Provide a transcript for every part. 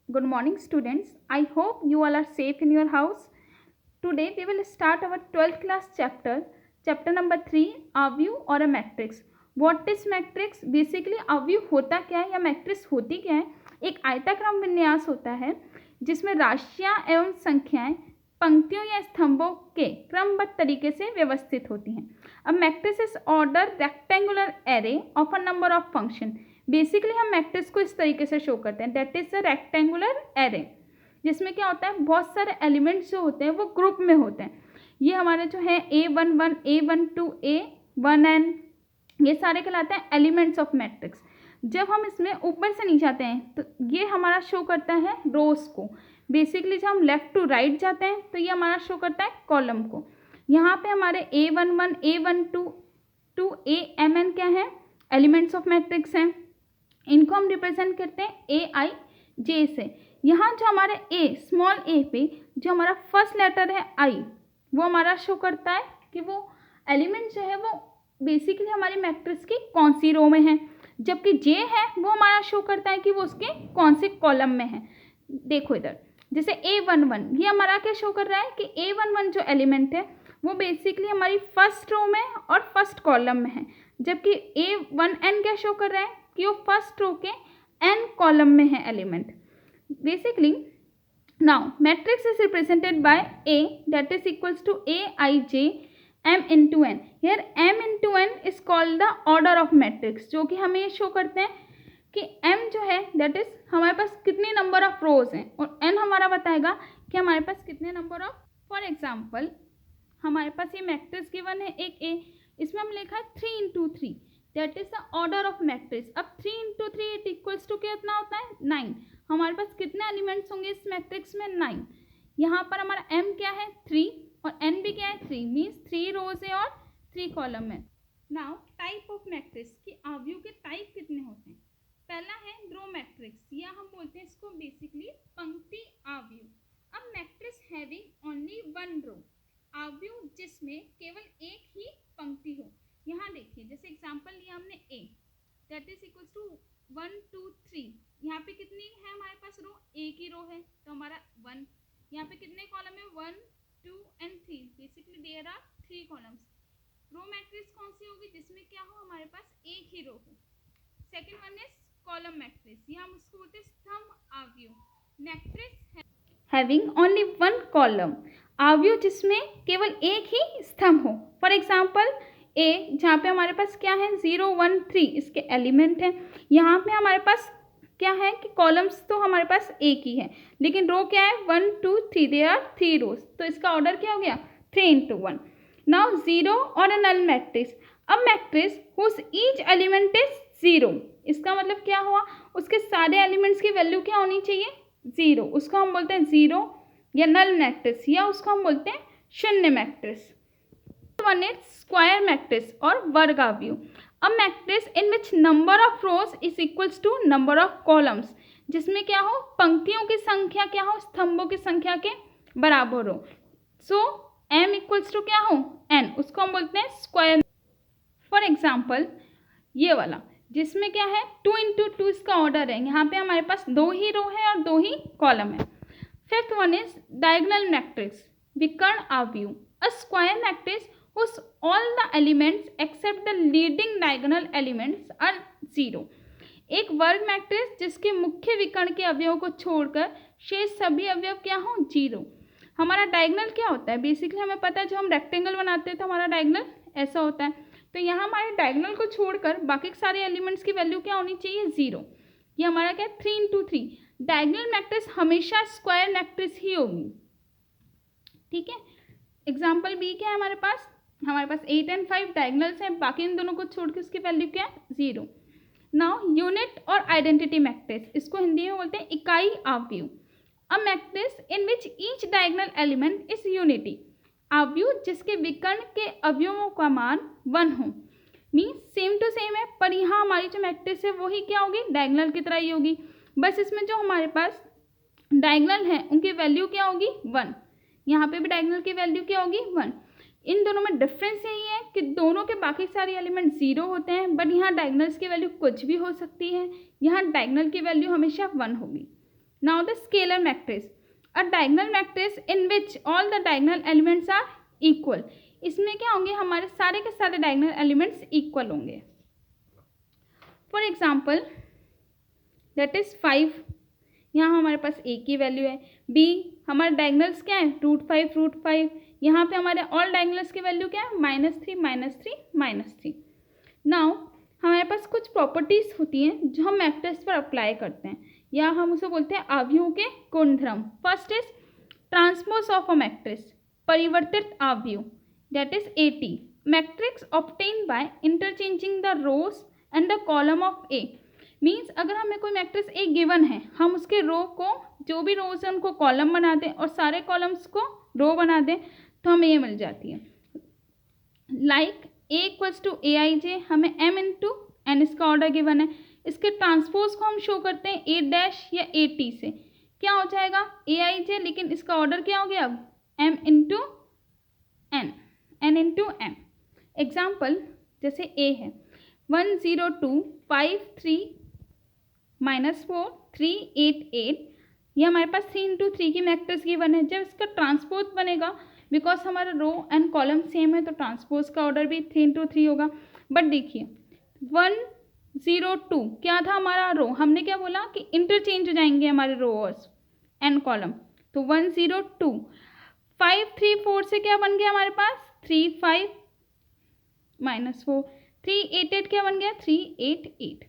Good morning, students. I hope you all are safe in your house. Today we will start our 12th class chapter number 3, a view or a matrix. What is matrix? Basically a view होता क्या है या matrix होती क्या है? एक आयताक्रम विन्यास होता है जिसमें राशियां एवं संख्याएं पंक्तियों या स्तंभों के क्रमबद्ध तरीके से व्यवस्थित होती हैं. अब matrix is order rectangular array of a number of function. Basically हम मैट्रिक्स को इस तरीके से शो करते हैं, that is a rectangular array, जिसमें क्या होता है, बहुत सारे एलिमेंट्स जो होते हैं वो ग्रुप में होते हैं. ये हमारे जो है A11, A12, A1n, ये सारे कहलाते हैं एलिमेंट्स ऑफ मैट्रिक्स. जब हम इसमें ऊपर से नीचे आते हैं तो ये हमारा शो करता है रोज को. बेसिकली जब हम लेफ्ट टू राइट जाते हैं तो ये हमारा शो करता है कॉलम को. यहाँ पे हमारे A11, A12 टू AMN क्या है, एलिमेंट्स ऑफ मैट्रिक्स हैं. इनको हम रिप्रेजेंट करते हैं AIJ से. यहाँ जो हमारे स्मॉल a पे जो हमारा फर्स्ट लेटर है I, वो हमारा शो करता है कि वो एलिमेंट जो है वो बेसिकली हमारी मैट्रिक्स की कौन सी रो में है, जबकि J है वो हमारा शो करता है कि वो उसके कौन से कॉलम में है. देखो इधर, जैसे A11, ये हमारा क्या शो कर रहा है कि A11 जो एलिमेंट है वो बेसिकली हमारी फर्स्ट रो में और फर्स्ट कॉलम में है, जबकि A1n क्या शो कर रहा है कि वो फर्स्ट रो के n कॉलम में है element. Basically now matrix is represented by A that is equals to Aij m into n. Here m into n is called the order of matrix, जो कि हमें ये शो करते हैं कि m जो है दैट इज हमारे पास कितने नंबर ऑफ रोज हैं और n हमारा बताएगा कि हमारे पास कितने नंबर ऑफ. फॉर एग्जाम्पल हमारे पास ये मैट्रिक्स गिवन है एक A, इसमें हम लिखा है 3 into 3, that is the order of matrix. अब 3 into 3 इट इक्वल्स टू कितना होता है 9. हमारे पास कितने एलिमेंट्स होंगे इस मैट्रिक्स में 9. यहाँ पर हमारा m क्या है 3 और n भी क्या है 3, मीन्स 3 रोज है और 3 कॉलम है. नाउ टाइप ऑफ मैट्रिक्स की आव्यूह के टाइप कितने होते हैं. पहला है रो मैट्रिक्स, या हम बोलते हैं इसको बेसिकली पंक्ति आव्यूह. अब matrix having only one row, आव्यूह जिसमें केवल एक ही पंक्ति हो. यहाँ देखिए जैसे एग्जांपल लिया हमने A, that is equals to 1 2 3. यहाँ पे कितनी है हमारे पास रो, एक ही रो है तो हमारा 1. यहाँ पे कितने कॉलम है 1 2 and 3, basically there are 3 columns. Row matrix कौन सी होगी जिसमें क्या हो हमारे पास एक ही रो हो. Second one is column matrix, ये हम उसको बोलते हैं स्तंभ आव्यूह. Matrix having only one column, आव्यूह जिसमें केवल एक ही स्तंभ हो. फॉर एग्जाम्पल A, जहाँ पे हमारे पास क्या है 0 1 3 इसके एलिमेंट हैं. यहाँ पे हमारे पास क्या है कि कॉलम्स तो हमारे पास एक ही है, लेकिन रो क्या है 1 2 3, दे आर 3 रोज, तो इसका ऑर्डर क्या हो गया 3 into 1. नाउ 0 और अ नल मैट्रिक्स. अब matrix whose each element is 0, इसका मतलब क्या हुआ, उसके सारे एलिमेंट्स की वैल्यू क्या होनी चाहिए 0, उसको हम बोलते हैं 0 या नल मैट्रिक्स, या उसको हम बोलते हैं शून्य matrix. One is square matrix और वर्ग आव्यूह. अब matrix in which number of rows is equals to number of columns, जिसमें क्या हो पंक्तियों की संख्या क्या हो स्तंभों की संख्या के बराबर हो. सो m इक्वल्स टू क्या हो n, उसको हम बोलते हैं स्क्वायर. फॉर एग्जाम्पल ये वाला जिसमें क्या है 2 into 2 इसका ऑर्डर है, यहाँ पे हमारे पास 2 ही रो है और 2 ही कॉलम है. Fifth one is diagonal matrix, विकर्ण आव्यूह. A square matrix whose all the elements except the leading diagonal elements are 0. एक वर्ग मैट्रिक्स जिसके मुख्य विकर्ण के अवयवों को छोड़कर शेष सभी अवयव क्या हो 0. हमारा डायगोनल क्या होता है, बेसिकली हमें पता है जो हम रेक्टेंगल बनाते हैं तो हमारा डायगोनल ऐसा होता है. तो यहाँ हमारे डायगोनल को छोड़कर बाकी सारे एलिमेंट्स की वैल्यू क्या होनी चाहिए 0. ये हमारा क्या 3 into 3. डायगोनल मैट्रिक्स हमेशा स्क्वायर मैट्रिक्स ही होगी. ठीक है. एग्जाम्पल बी क्या है हमारे पास 8 and 5 डायगोनल्स हैं, बाकी इन दोनों को छोड़ के उसकी वैल्यू क्या है 0. नाउ यूनिट और आइडेंटिटी मैट्रिक्स, इसको हिंदी में बोलते हैं इकाई आव्यूह. A matrix in which each diagonal element is unity, आव्यूह जिसके विकर्ण के अवयवों का मान 1 हो. मीन्स सेम टू सेम है, पर यहाँ हमारी जो मैट्रिक्स है वही क्या होगी डायगोनल की तरह ही होगी, बस इसमें जो हमारे पास डायगोनल है उनकी वैल्यू क्या होगी 1. यहाँ पे भी डायगोनल की वैल्यू क्या होगी 1. इन दोनों में डिफरेंस यही है कि दोनों के बाकी सारे एलिमेंट 0 होते हैं, बट यहाँ डायगोनल्स की वैल्यू कुछ भी हो सकती है, यहाँ डायगोनल की वैल्यू हमेशा 1 होगी. Now the scalar matrix, a diagonal matrix in which all the diagonal elements are equal. इसमें क्या होंगे, हमारे सारे के सारे डायगोनल एलिमेंट्स इक्वल होंगे। फॉर एग्जाम्पल दैट इज 5, यहाँ हमारे पास ए की वैल्यू है। बी, हमारे डायगोनल्स क्या है, √5 यहाँ पे हमारे ऑल डायगोनल्स की वैल्यू क्या है, -3 नाउ हमारे पास कुछ प्रॉपर्टीज होती हैं जो हम मैट्रिक्स पर अप्लाई करते हैं, या हम उसे बोलते हैं आव्यूहों के गुणधर्म। First is transpose of a matrix, परिवर्तित आव्यूह, that is AT, matrix obtain by interchanging the rows and the column of A। Means अगर हमें कोई मैट्रिक्स A गिवन है, हम उसके रो को, जो भी रोज है उनको कॉलम बना दें और सारे कॉलम्स को रो बना दें तो हमें ये मिल जाती है। Like A equals to AIJ, हमें M इंटू N इसका ऑर्डर गिवन है। इसके ट्रांसपोज को हम शो करते हैं A' या AT से, क्या हो जाएगा AIJ, लेकिन इसका ऑर्डर क्या हो गया अब M into N, N into M। Example जैसे A है 1 0 2 5 3 -4 3 8 8, ये हमारे पास 3 इंटू 3 की मैट्रिक्स गिवन है। जब इसका ट्रांसपोज बनेगा, बिकॉज हमारा रो एंड कॉलम सेम है तो ट्रांसपोज का ऑर्डर भी 3 इंटू 3 होगा। बट देखिए 1 0 2 क्या था हमारा रो, हमने क्या बोला कि इंटरचेंज हो जाएंगे हमारे रोज एंड कॉलम, तो 1 0 2 5 3 4 से क्या बन गया हमारे पास 3 5 -4 3 8 8 क्या बन गया 3 8 8।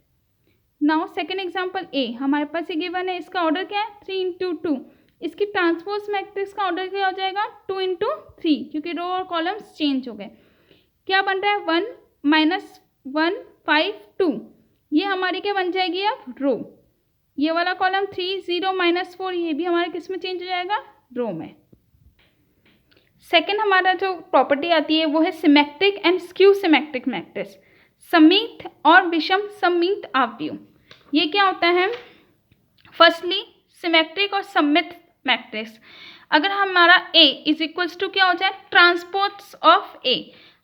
नाउ सेकेंड एग्जाम्पल A, हमारे पास ये गिवन है, इसका ऑर्डर क्या है 3 इंटू 2, इसकी ट्रांसपोज मैट्रिक्स का ऑर्डर क्या हो जाएगा 2 इंटू 3, क्योंकि रो और कॉलम्स चेंज हो गए। क्या बन रहा है 1 -1 5 2, ये हमारी क्या बन जाएगी अब रो। ये वाला कॉलम 3 0 -4, ये भी हमारे किस में चेंज हो जाएगा, रो में। सेकेंड हमारा जो प्रॉपर्टी आती है वो है symmetric and skew symmetric matrix, सममित और विषम सममित आव्यूह। ये क्या होता है, फर्स्टली सिमेट्रिक और सममित मैट्रिक्स, अगर हमारा A इज इक्वल्स टू क्या हो जाए ट्रांसपोज ऑफ A,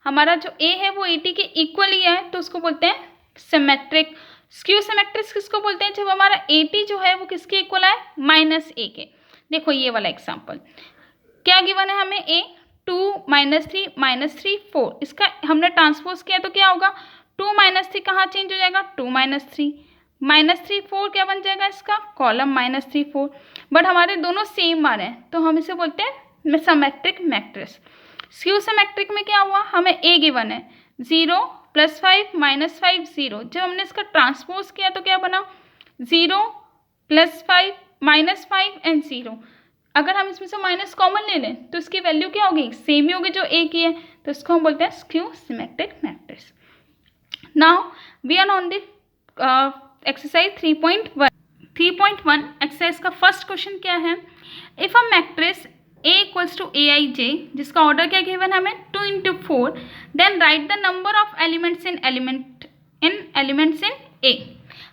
हमारा जो A है वो AT के इक्वल ही है तो उसको बोलते हैं सिमेट्रिक। स्क्यू सिमेट्रिक किसको बोलते हैं, जब हमारा AT जो है वो किसके इक्वल है -A के। देखो ये वाला एग्जाम्पल क्या गिवन है हमें, A 2 -3 4, इसका हमने ट्रांसपोज किया तो क्या होगा 2 -3 कहाँ चेंज हो जाएगा 2 -3 -3 4 क्या बन जाएगा इसका कॉलम -3 4। बट हमारे दोनों सेम आ रहे हैं तो हम इसे बोलते हैं सिमेट्रिक मैट्रिक्स। स्क्यू सिमेट्रिक में क्या हुआ, हमें A गिवन है 0 +5 -5 0, जब हमने इसका ट्रांसपोज किया तो क्या बना 0 +5 -5 एंड 0। अगर हम इसमें से माइनस कॉमन ले लें तो इसकी वैल्यू क्या होगी, सेम ही होगी जो A की है, तो इसको हम बोलते हैं skew symmetric matrix. Now we are on the exercise 3.1 exercise का फर्स्ट क्वेश्चन क्या है, if a matrix A equals to AIJ, जिसका ऑर्डर क्या गिवन है हमें 2 into 4, then write the number of elements in A।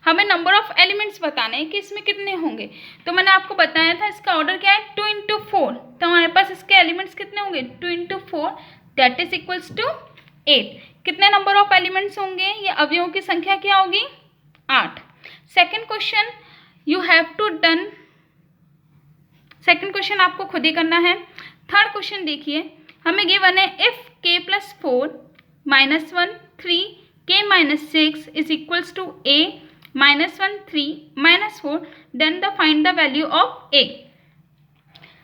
हमें नंबर ऑफ एलिमेंट्स बताने हैं कि इसमें कितने होंगे, तो मैंने आपको बताया था इसका ऑर्डर क्या है 2 इंटू 4, तो हमारे पास इसके एलिमेंट्स कितने होंगे 2 into 4 that is equals to 8। कितने नंबर ऑफ एलिमेंट्स होंगे, ये अवयवों की संख्या क्या होगी 8। Second question you have to done, second question आपको खुद ही करना है। थर्ड क्वेश्चन देखिए, हमें गिवन है if k + 4 -1 3 k - 6 is equals to A -1 3 -4, then the find the value of A।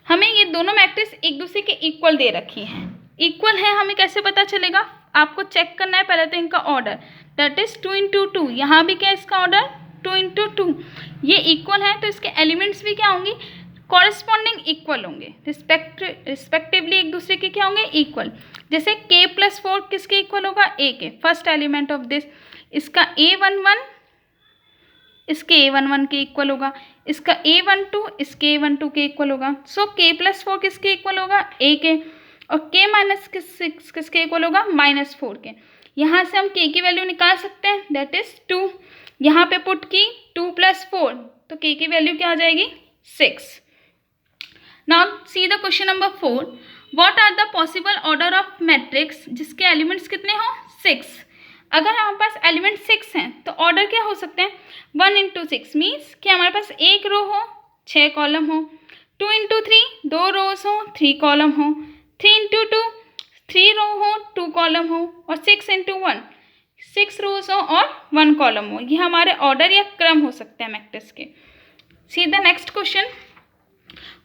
हमें ये दोनों मैट्रिक्स एक दूसरे के इक्वल दे रखी हैं, इक्वल है, हमें कैसे पता चलेगा, आपको चेक करना है पहले तो इनका ऑर्डर, दैट इज 2 इंटू 2, यहाँ भी क्या है इसका ऑर्डर 2 इंटू 2, ये इक्वल है तो इसके एलिमेंट्स भी क्या होंगी कॉरेस्पॉन्डिंग इक्वल होंगे, रिस्पेक्टिवली एक दूसरे के क्या होंगे इक्वल। जैसे k + 4 किसके इक्वल होगा A के, फर्स्ट एलिमेंट ऑफ दिस, इसका A11 इसके A11 के इक्वल होगा, इसका A12 इसके A12 के इक्वल होगा। सो k + 4 किसके इक्वल होगा A के, और k - 6 किसके इक्वल होगा -4 के। यहाँ से हम k की वैल्यू निकाल सकते हैं दैट इज 2, यहाँ पे पुट की 2 + 4 तो k की वैल्यू क्या आ जाएगी 6। Now see the question number 4, what are the possible order of matrix जिसके एलिमेंट्स कितने हो 6। अगर हमारे पास एलिमेंट 6 हैं तो ऑर्डर क्या हो सकते हैं 1 इंटू 6 मीन्स कि हमारे पास एक रो हो 6 कॉलम हो, 2 इंटू 3 2 रोज हो 3 कॉलम हो, 3 इंटू 2 3 रो हो 2 कॉलम हो, और 6 इंटू 1 6 रोज हो और 1 कॉलम हो। ये हमारे ऑर्डर या क्रम हो सकते हैं मैट्रिक्स के। See the next question,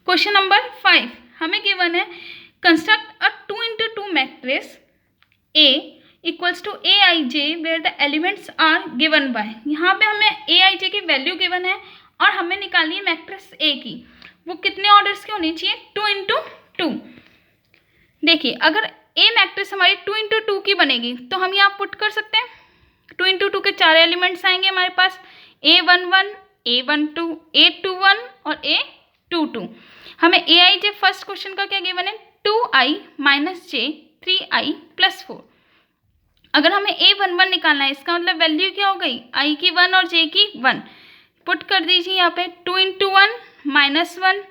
question number 5 हमें गिवन है construct a 2 into 2 matrix A equals to Aij where the elements are given by. यहाँ पे हमें Aij की वैल्यू गिवन है और हमें निकालनी है मैट्रिक्स A की। वो कितने ऑर्डर्स की होनी चाहिए? 2 इंटू 2। देखिए अगर A मैट्रिक्स हमारी 2 इंटू 2 की बनेगी तो हम यहाँ पुट कर सकते हैं। 2 इंटू 2 के 4 एलिमेंट्स आएंगे हमारे पास, A11, A12, A21 और A22। हमें Aij फर्स्ट क्वेश्चन का क्या गिवन है? 2i minus j 3i plus 4। अगर हमें A11 निकालना है, इसका मतलब वैल्यू क्या हो गई? i की 1 और j की 1। पुट कर दीजिए यहाँ पे 2 इंटू 1 माइनस 1,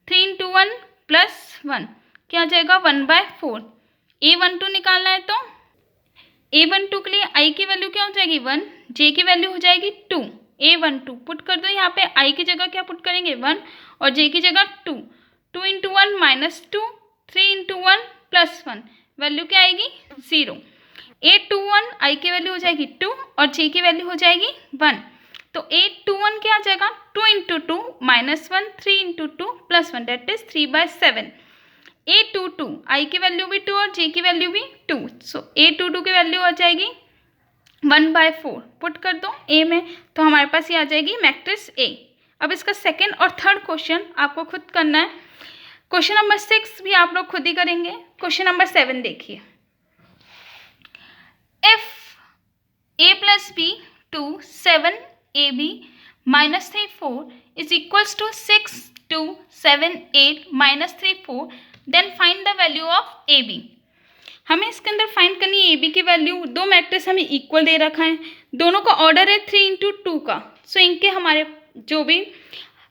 3 इंटू 1 प्लस 1, क्या आ जाएगा? 1/4। A12 निकालना है तो A12 के लिए i की वैल्यू क्या हो जाएगी? 1, j की वैल्यू हो जाएगी 2। A12 पुट कर दो, यहाँ पे i की जगह क्या पुट करेंगे? 1 और j की जगह 2। 2 into 1 minus 2, 3 into 1 plus 1, value क्या आएगी? 0। A21 i की वैल्यू हो जाएगी 2 और j की वैल्यू हो जाएगी 1। तो A21 क्या आ जाएगा? 2 into 2 minus 1, 3 into 2 plus 1, that is 3/7। A22 i की वैल्यू भी 2 और j की वैल्यू भी 2, सो A22 की वैल्यू आ जाएगी 1/4। पुट कर दो A में, तो हमारे पास ये आ जाएगी मैट्रिक्स A। अब इसका सेकेंड और थर्ड क्वेश्चन आपको खुद करना है। क्वेश्चन नंबर 6 भी आप लोग खुद ही करेंगे। क्वेश्चन नंबर 7 देखिए, if a plus B 2 7 ab minus 3 4 is equals to 6 2 7 8 minus 3 4, then find the value of A B. हमें इसके अंदर फाइंड करनी है ए बी की वैल्यू। दो मैट्रिक्स हमें इक्वल दे रखा है, दोनों का ऑर्डर है 3 इंटू 2 का, सो इनके हमारे जो भी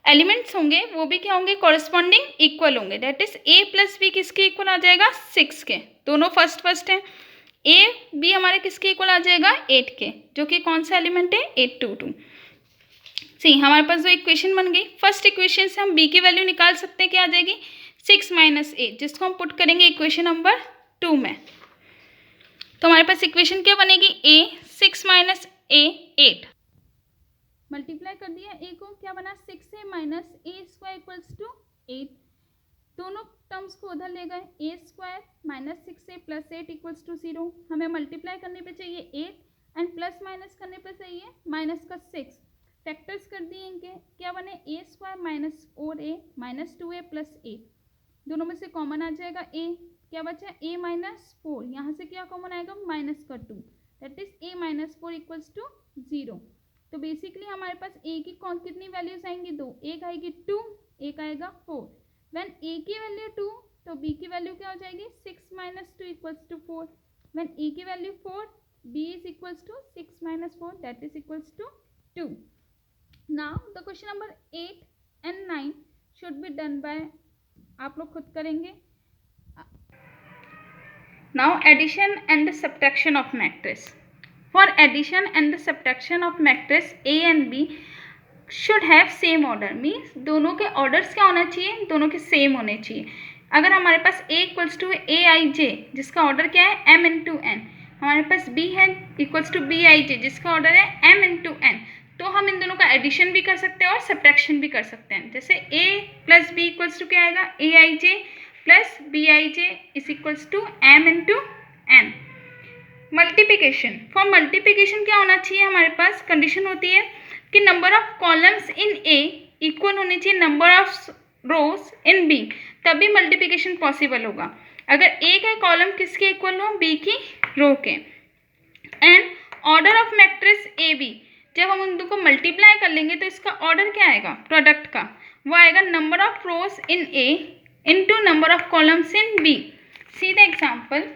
एलिमेंट्स होंगे वो भी क्या होंगे? कॉरस्पॉन्डिंग इक्वल होंगे। That is a plus B किसके इक्वल आ जाएगा? 6 के। दोनों फर्स्ट हैं। a b हमारे किसके इक्वल आ जाएगा? 8 के, जो कि कौन सा एलिमेंट है? 822। सी हमारे पास जो इक्वेशन बन गई, फर्स्ट इक्वेशन से हम b की वैल्यू निकाल सकते हैं, क्या आ जाएगी? 6 माइनस 8, जिसको हम पुट करेंगे इक्वेशन नंबर 2 में। तो हमारे पास इक्वेशन क्या बनेगी? a 6 minus a 8। मल्टीप्लाई कर दिया a को, क्या बना? 6 a minus a square equals to 8। दोनों टर्म्स को उधर ले गए, a square minus 6a plus 8 equals to 0। हमें मल्टीप्लाई करने पे चाहिए 8 एंड प्लस माइनस करने पे चाहिए माइनस का 6। फैक्टर्स कर दिए इनके, क्या बने? a square minus 4a minus 2a plus 8। दोनों में से कॉमन आ जाएगा a, क्या बचा? a माइनस 4, यहाँ से क्या कॉमन आएगा? माइनस का 2, that is a minus 4 equals to 0। तो बेसिकली हमारे पास a की कौन कितनी वैल्यूज आएंगी? 2, एक आएगी 2, एक आएगा 4। व्हेन a की वैल्यू 2 तो b की वैल्यू क्या हो जाएगी? 6 minus 2 equals to 4। When a की value 4, b is equals to 6 minus 4, that is equals to 2। Now the question number 8 and 9 should be done by, आप लोग खुद करेंगे। Now addition and the subtraction of matrix. For addition and the subtraction of matrix A and B should have same order, means दोनों के orders क्या होना चाहिए? दोनों के सेम होने चाहिए। अगर हमारे पास A इक्वल्स टू AIJ जिसका ऑर्डर क्या है? M इंटू N, हमारे पास B है इक्वल्स टू BIJ जिसका ऑर्डर है M इंटू N, तो हम इन दोनों का एडिशन भी कर सकते हैं और सब्ट्रैक्शन भी कर सकते हैं। जैसे A plus B equals to क्या आएगा? AIJ plus BIJ is equals to M into N। Multiplication, for multiplication क्या होना चाहिए? हमारे पास कंडीशन होती है कि number of columns in A equal होनी चाहिए number of rows in B, तभी मल्टीप्लिकेशन पॉसिबल होगा। अगर ए का कॉलम किसके इक्वल हो? बी की रो के। And order of matrix A B, जब हम उन दो को मल्टीप्लाई कर लेंगे तो इसका ऑर्डर क्या आएगा? प्रोडक्ट का, वो आएगा number of rows in A into number of columns in B. See the example,